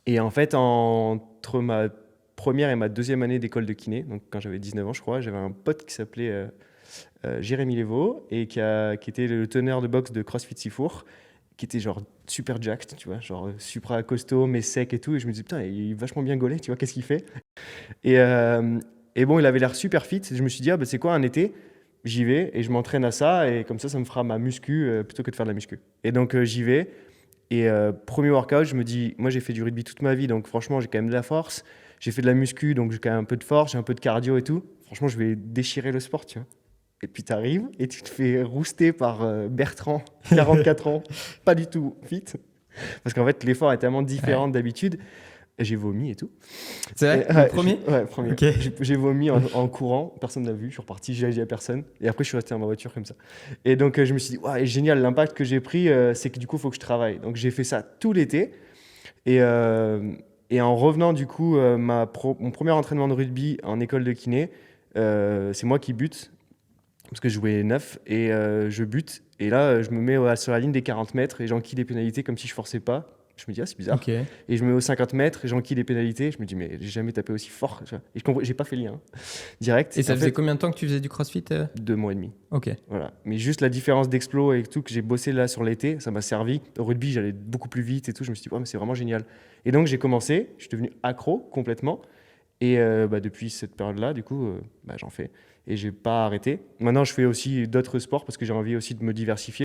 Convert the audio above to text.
Et en fait, entre ma première et ma deuxième année d'école de kiné, donc quand j'avais 19 ans, je crois, j'avais un pote qui s'appelait Jérémy Lévaux et qui était le teneur de boxe de CrossFit Sifour, qui était genre super jacked, tu vois, genre super costaud, mais sec et tout. Et je me disais, putain, il est vachement bien gaulé, tu vois, qu'est-ce qu'il fait? Et, euh, et bon, il avait l'air super fit. Je me suis dit, ah, bah, c'est quoi un été? J'y vais et je m'entraîne à ça. Et comme ça me fera ma muscu plutôt que de faire de la muscu. Et donc, j'y vais. Et premier workout, je me dis, moi j'ai fait du rugby toute ma vie, donc franchement j'ai quand même de la force. J'ai fait de la muscu, donc j'ai quand même un peu de force, j'ai un peu de cardio et tout. Franchement, je vais déchirer le sport, tu vois. Et puis t'arrives et tu te fais rouster par Bertrand, 44 ans, pas du tout fit. Parce qu'en fait, l'effort est tellement Ouais. différent d'habitude. Et j'ai vomi et tout. C'est Et, vrai? Le premier? ouais, premier. Ok. J'ai vomi en courant, personne n'a vu, je suis reparti, j'ai dit à personne. Et après, je suis resté dans ma voiture comme ça. Et donc, je me suis dit, ouais, génial, l'impact que j'ai pris, c'est que du coup, il faut que je travaille. Donc, j'ai fait ça tout l'été. Et, euh, et en revenant, du coup, mon premier entraînement de rugby en école de kiné, c'est moi qui bute, parce que je jouais 9, et je bute. Et là, je me mets sur la ligne des 40 mètres et j'enquille des pénalités comme si je forçais pas. Je me dis, ah, c'est bizarre. Ok. Et je me mets aux 50 mètres et j'enquille des pénalités. Je me dis, mais j'ai jamais tapé aussi fort, tu vois. Et j'ai pas fait le lien direct. Et Et en ça faisait fait, combien de temps que tu faisais du CrossFit? 2 mois et demi. Ok. Voilà. Mais juste la différence d'explo et tout que j'ai bossé là sur l'été, ça m'a servi. Au rugby, j'allais beaucoup plus vite et tout. Je me suis dit, ouais, mais c'est vraiment génial. Et donc, j'ai commencé, je suis devenu accro complètement. Et bah, depuis cette période-là, du coup, bah, j'en fais. Et j'ai pas arrêté. Maintenant, je fais aussi d'autres sports parce que j'ai envie aussi de me diversifier.